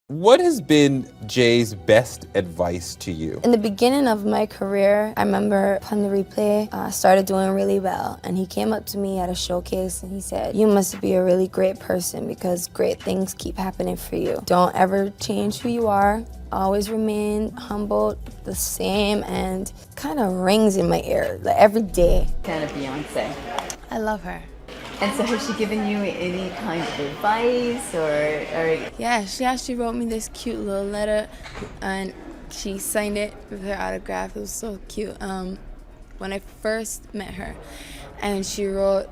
What has been Jay's best advice to you? In the beginning of my career, I remember upon the replay, started doing really well. And he came up to me at a showcase and he said, "You must be a really great person because great things keep happening for you. Don't ever change who you are. Always remain humble, the same," and kind of rings in my ear like every day. Fan of Beyonce. I love her. And so has she given you any kind of advice or... Yeah, she actually wrote me this cute little letter and she signed it with her autograph. It was so cute. When I first met her, and she wrote,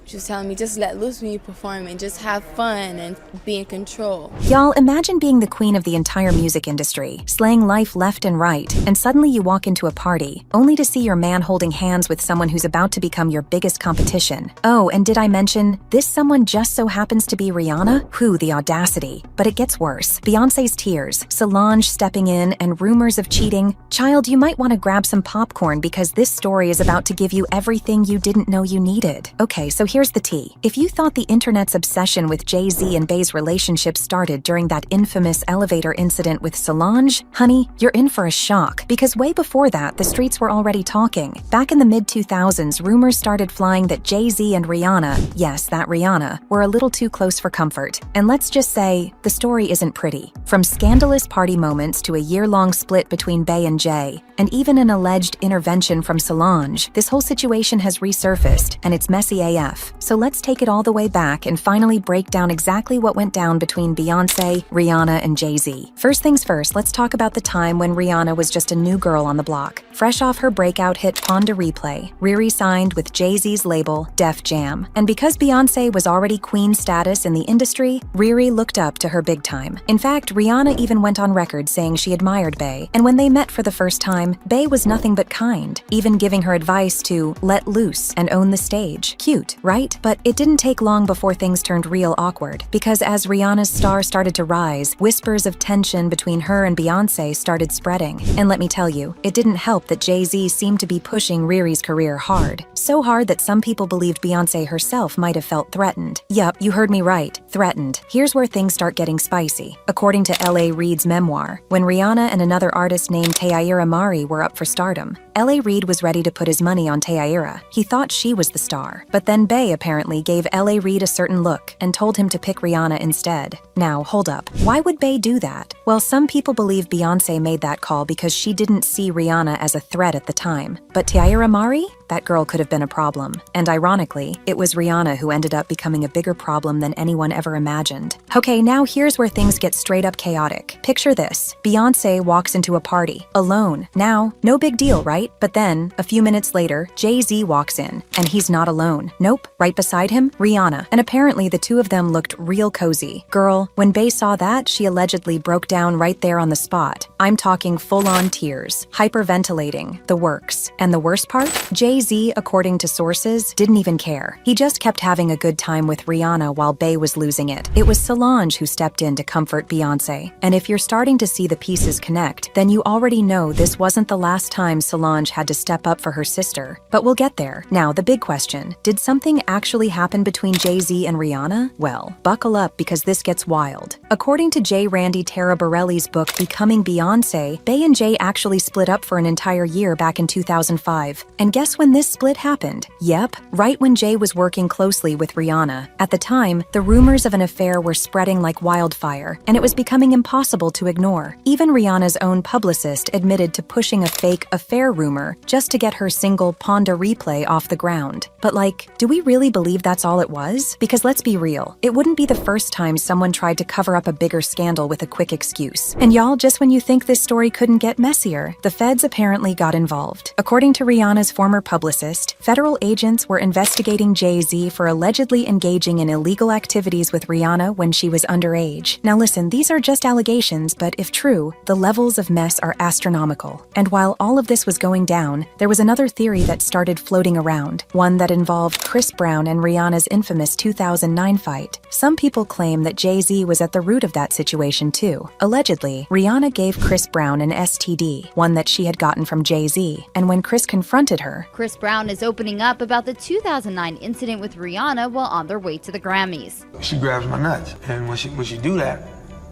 she was telling me, just let loose when you perform and just have fun and be in control. Y'all, imagine being the queen of the entire music industry, slaying life left and right, and suddenly you walk into a party, only to see your man holding hands with someone who's about to become your biggest competition. Oh, and did I mention, this someone just so happens to be Rihanna? Whew, the audacity. But it gets worse. Beyonce's tears, Solange stepping in, and rumors of cheating. Child, you might want to grab some popcorn because this story is about to give you everything you didn't know you needed. Okay, so here's the tea. If you thought the internet's obsession with Jay-Z and Bey's relationship started during that infamous elevator incident with Solange, honey, you're in for a shock, because way before that, the streets were already talking. Back in the mid-2000s, rumors started flying that Jay-Z and Rihanna, yes, that Rihanna, were a little too close for comfort. And let's just say, the story isn't pretty. From scandalous party moments to a year-long split between Bey and Jay, and even an alleged intervention from Solange, this whole situation has resurfaced, and it's messy AF. So let's take it all the way back and finally break down exactly what went down between Beyonce, Rihanna, and Jay-Z. First things first, let's talk about the time when Rihanna was just a new girl on the block. Fresh off her breakout hit Pon de Replay, Riri signed with Jay-Z's label, Def Jam. And because Beyonce was already queen status in the industry, Riri looked up to her big time. In fact, Rihanna even went on record saying she admired Bey, and when they met for the first time, Bey was nothing but kind, even giving her advice to let loose and own the stage. Cute, right? But it didn't take long before things turned real awkward, because as Rihanna's star started to rise, whispers of tension between her and Beyonce started spreading. And let me tell you, it didn't help that Jay-Z seemed to be pushing Riri's career hard. So hard that some people believed Beyonce herself might have felt threatened. Yup, you heard me right, threatened. Here's where things start getting spicy. According to L.A. Reid's memoir, when Rihanna and another artist named Taylor Mari were up for stardom, L.A. Reid was ready to put his money on Taylor. He thought she was the star. But then Bey apparently gave L.A. Reid a certain look and told him to pick Rihanna instead. Now, hold up. Why would Bey do that? Well, some people believe Beyonce made that call because she didn't see Rihanna as a threat at the time. But Taylor Mari? That girl could have been a problem. And ironically, it was Rihanna who ended up becoming a bigger problem than anyone ever imagined. Okay, now here's where things get straight up chaotic. Picture this. Beyonce walks into a party, alone. Now, no big deal, right? But then, a few minutes later, Jay-Z walks in, and he's not alone. Nope, right beside him, Rihanna. And apparently the two of them looked real cozy. Girl, when Bey saw that, she allegedly broke down right there on the spot. I'm talking full-on tears, hyperventilating, the works. And the worst part? Jay-Z, according to sources, didn't even care. He just kept having a good time with Rihanna while Bey was losing it. It was Solange who stepped in to comfort Beyonce. And if you're starting to see the pieces connect, then you already know this wasn't the last time Solange had to step up for her sister. But we'll get there. Now, the big question, did something actually happen between Jay-Z and Rihanna? Well, buckle up because this gets wild. According to J. Randy Taraborelli's book Becoming Beyonce, Bey and Jay actually split up for an entire year back in 2005. And guess when this split happened? Yep, right when Jay was working closely with Rihanna. At the time, the rumors of an affair were spreading like wildfire, and it was becoming impossible to ignore. Even Rihanna's own publicist admitted to pushing a fake affair rumor just to get her single Pon de Replay off the ground. But like, do we really believe that's all it was? Because let's be real, it wouldn't be the first time someone tried to cover up a bigger scandal with a quick excuse. And y'all, just when you think this story couldn't get messier, the feds apparently got involved. According to Rihanna's former publicist, federal agents were investigating Jay-Z for allegedly engaging in illegal activities with Rihanna when she was underage. Now listen, these are just allegations, but if true, the levels of mess are astronomical. And while all of this was going down, there was another theory that started floating around, one that involved Chris Brown and Rihanna's infamous 2009 fight. Some people claim that Jay-Z was at the root of that situation too. Allegedly, Rihanna gave Chris Brown an STD, one that she had gotten from Jay-Z, and when Chris confronted her, Chris Brown is opening up about the 2009 incident with Rihanna while on their way to the Grammys. She grabs my nuts, and when she do that,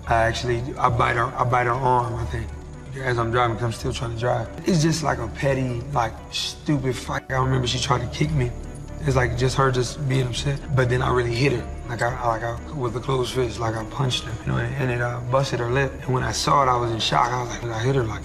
I bite her arm, I think, as I'm driving, because I'm still trying to drive. It's just like a petty, like, stupid fight. I remember she tried to kick me. It's like just her just being upset. But then I really hit her, like I with a closed fist, like I punched her, you know, and it busted her lip. And when I saw it, I was in shock. I was like, I hit her, like.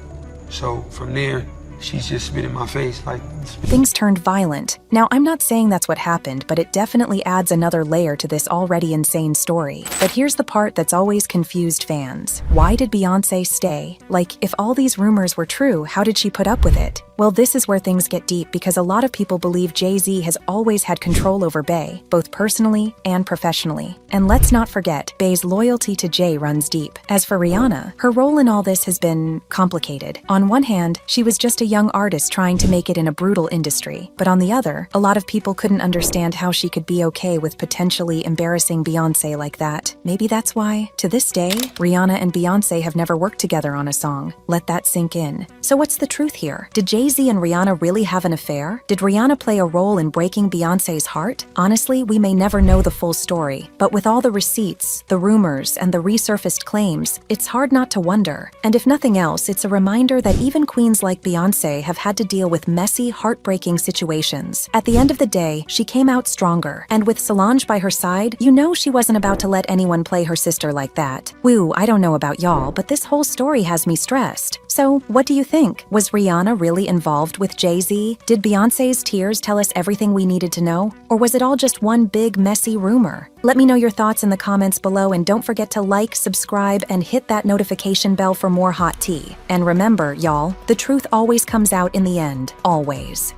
So from there, she just spit in my face, like. Things turned violent. Now, I'm not saying that's what happened, but it definitely adds another layer to this already insane story. But here's the part that's always confused fans. Why did Beyonce stay? Like, if all these rumors were true, how did she put up with it? Well, this is where things get deep because a lot of people believe Jay-Z has always had control over Bey, both personally and professionally. And let's not forget, Bey's loyalty to Jay runs deep. As for Rihanna, her role in all this has been complicated. On one hand, she was just a young artist trying to make it in a brutal industry. But on the other, a lot of people couldn't understand how she could be okay with potentially embarrassing Beyonce like that. Maybe that's why, to this day, Rihanna and Beyonce have never worked together on a song. Let that sink in. So what's the truth here? Did Jay-Z and Rihanna really have an affair? Did Rihanna play a role in breaking Beyonce's heart? Honestly, we may never know the full story. But with all the receipts, the rumors, and the resurfaced claims, it's hard not to wonder. And if nothing else, it's a reminder that even queens like Beyonce have had to deal with messy, heartbreaking situations. At the end of the day, she came out stronger. And with Solange by her side, you know she wasn't about to let anyone play her sister like that. Woo, I don't know about y'all, but this whole story has me stressed. So, what do you think? Was Rihanna really involved with Jay-Z? Did Beyonce's tears tell us everything we needed to know? Or was it all just one big, messy rumor? Let me know your thoughts in the comments below, and don't forget to like, subscribe, and hit that notification bell for more hot tea. And remember, y'all, the truth always comes out in the end. Always.